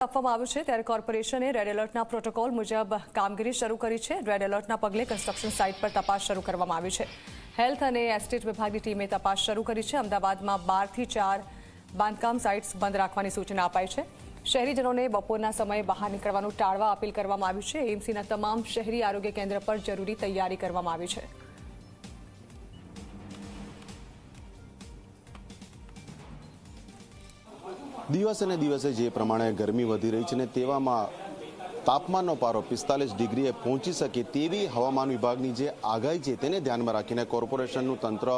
આપવામાં આવ્યું છે ત્યારે કોર્પોરેશને રેડ એલર્ટના પ્રોટોકોલ મુજબ કામગીરી શરૂ કરી છે। રેડ એલર્ટના પગલે કન્સ્ટ્રક્શન સાઇટ પર તપાસ શરૂ કરવામાં આવી છે। હેલ્થ અને એસ્ટેટ વિભાગની ટીમે તપાસ શરૂ કરી છે। અમદાવાદમાં 12 થી 4 બાંધકામ સાઇટ્સ બંધ રાખવાની સૂચના અપાઈ છે। શહેરીજનોને બપોરના સમયે બહાર નીકળવાનું ટાળવા અપીલ કરવામાં આવી છે। એમસીના તમામ શહેરી આરોગ્ય કેન્દ્ર પર જરૂરી તૈયારી કરવામાં આવી છે। દિવસે ને દિવસે જે પ્રમાણે ગરમી વધી રહી છે ને તેવામાં તાપમાનનો પારો 45 ડિગ્રીએ પહોંચી શકે તેવી હવામાન વિભાગની જે આગાહી છે તેને ધ્યાનમાં રાખીને કોર્પોરેશનનું તંત્ર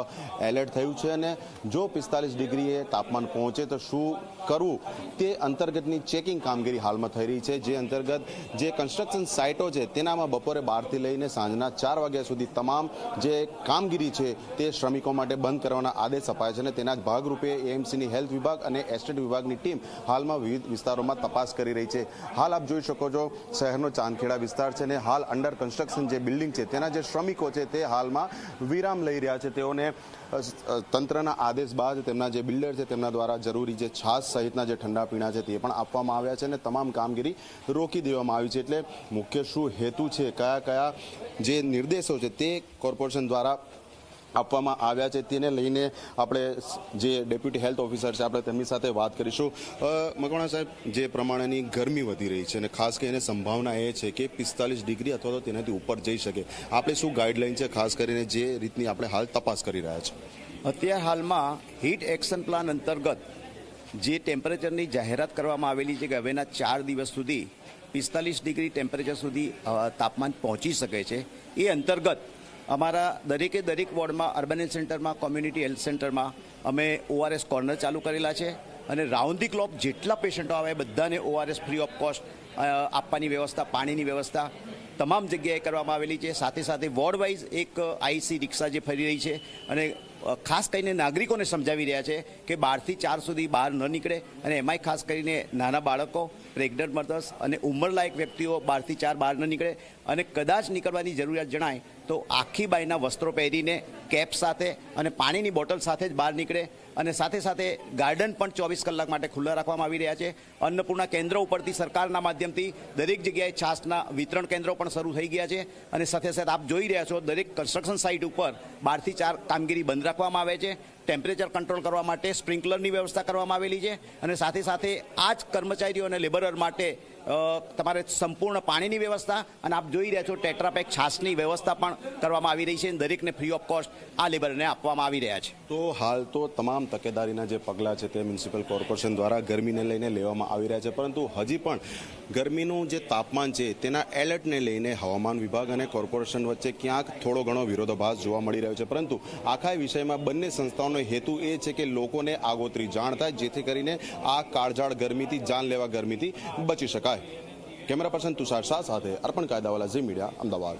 એલર્ટ થયું છે અને જો 45 ડિગ્રીએ તાપમાન પહોંચે તો શું કરવું તે અંતર્ગતની ચેકિંગ કામગીરી હાલમાં થઈ રહી છે। જે અંતર્ગત જે કન્સ્ટ્રક્શન સાઇટો છે તેનામાં બપોરે 12 થી લઈને સાંજના 4 વાગ્યા સુધી તમામ જે કામગીરી છે તે શ્રમિકો માટે બંધ કરવાના આદેશ અપાયા છે અને તેના જ ભાગરૂપે એએમસીની હેલ્થ વિભાગ અને એસ્ટેટ વિભાગની ટીમ હાલમાં વિવિધ વિસ્તારોમાં તપાસ કરી રહી છે। હાલ આપ જોઈ શકો છો શહેરનો ચાંદખેડા વિસ્તાર છે અને હાલ અંડર કન્સ્ટ્રક્શન જે બિલ્ડિંગ છે તેના જે શ્રમિકો છે તે હાલમાં વિરામ લઈ રહ્યા છે। તેઓને તંત્રના આદેશ બાદ તેમના જે બિલ્ડર છે તેમના દ્વારા જરૂરી જે છાશ સહિતના જે ઠંડા પીણા છે તે પણ આપવામાં આવ્યા છે અને તમામ કામગીરી રોકી દેવામાં આવી છે। એટલે મુખ્ય શું હેતુ છે, કયા કયા જે નિર્દેશો છે તે કોર્પોરેશન દ્વારા આપવામાં આવ્યા છે તેને લઈને આપણે જે ડેપ્યુટી હેલ્થ ઓફિસર છે આપણે તેમની સાથે વાત કરીશું। મકવાણા સાહેબ, જે પ્રમાણેની ગરમી વધી રહી છે અને ખાસ કરીને સંભાવના એ છે કે 45 ડિગ્રી અથવા તો તેનાથી ઉપર જઈ શકે, આપણે શું ગાઈડલાઈન છે ખાસ કરીને જે રીતની આપણે હાલ તપાસ કરી રહ્યા છીએ? અત્યારે હાલમાં હીટ એક્શન પ્લાન અંતર્ગત જે ટેમ્પરેચરની જાહેરાત કરવામાં આવેલી છે કે હવેના 4 દિવસ સુધી 45 ડિગ્રી ટેમ્પરેચર સુધી તાપમાન પહોંચી શકે છે, એ અંતર્ગત અમારા દરેક વોર્ડમાં, અર્બન હેલ્થ સેન્ટરમાં, કોમ્યુનિટી હેલ્થ સેન્ટરમાં અમે ORS કોર્નર ચાલુ કરેલા છે અને રાઉન્ડ ધી ક્લોક જેટલા પેશન્ટો આવે બધાને ORS ફ્રી ઓફ કોસ્ટ આપવાની વ્યવસ્થા, પાણીની વ્યવસ્થા તમામ જગ્યાએ કરવામાં આવેલી છે। સાથે સાથે વોર્ડ વાઇઝ એક આઈસી રિક્ષા જે ફરી રહી છે અને ખાસ કરીને નાગરિકોને સમજાવી રહ્યા છે કે 12 થી 4 સુધી બહાર ન નીકળે અને એમાંય ખાસ કરીને નાના બાળકો, પ્રેગ્નન્ટ મધર્સ અને ઉંમરલાયક વ્યક્તિઓ 12 થી 4 બહાર ન નીકળે અને કદાચ નીકળવાની જરૂરિયાત જણાય તો આખી બાયના વસ્ત્રો પહેરીને કેપ સાથે અને પાણીની બોટલ સાથે જ બહાર નીકળે। અને સાથે સાથે ગાર્ડન પણ 24 કલાક માટે ખુલ્લા રાખવામાં આવી રહ્યા છે। અન્નપૂર્ણા કેન્દ્ર ઉપરથી સરકારના માધ્યમથી દરેક જગ્યાએ છાશના વિતરણ કેન્દ્રો પણ શરૂ થઈ ગયા છે અને સાથે સાથે આપ જોઈ રહ્યા છો દરેક કન્સ્ટ્રક્શન સાઇટ ઉપર 12 થી 4 કામગીરી બંધ રાખવામાં આવે છે। ટેમ્પરેચર કંટ્રોલ કરવા માટે સ્પ્રિંકલરની વ્યવસ્થા કરવામાં આવેલી છે અને સાથે સાથે આ જ કર્મચારીઓ અને લેબરર માટે તમારે સંપૂર્ણ પાણીની વ્યવસ્થા અને આપ જોઈ રહ્યા છો ટેટ્રાપેક છાશની વ્યવસ્થા પણ કરવામાં આવી રહી છે। દરેકને ફ્રી ઓફ કોસ્ટ આ લેબરને આપવામાં આવી રહ્યા છે। તો હાલ તો તમામ તકેદારીના જે પગલાં છે તે મ્યુનિસિપલ કોર્પોરેશન દ્વારા ગરમીને લઈને લેવામાં આવી રહ્યા છે, પરંતુ હજી પણ ગરમીનું જે તાપમાન છે તેના એલર્ટને લઈને હવામાન વિભાગ અને કોર્પોરેશન વચ્ચે ક્યાંક થોડો ઘણો વિરોધાભાસ જોવા મળી રહ્યો છે, પરંતુ આખા વિષયમાં બંને સંસ્થાઓનો હેતુ એ છે કે લોકોને આગોતરી જાણ થાય જેથી કરીને આ કાળઝાળ ગરમીથી, જાનલેવા ગરમીથી બચી શકાય। કેમેરા પર્સન તુષાર શાહ સાથે અર્પણ કાયદાવાલા, ઝી મીડિયા, અમદાવાદ।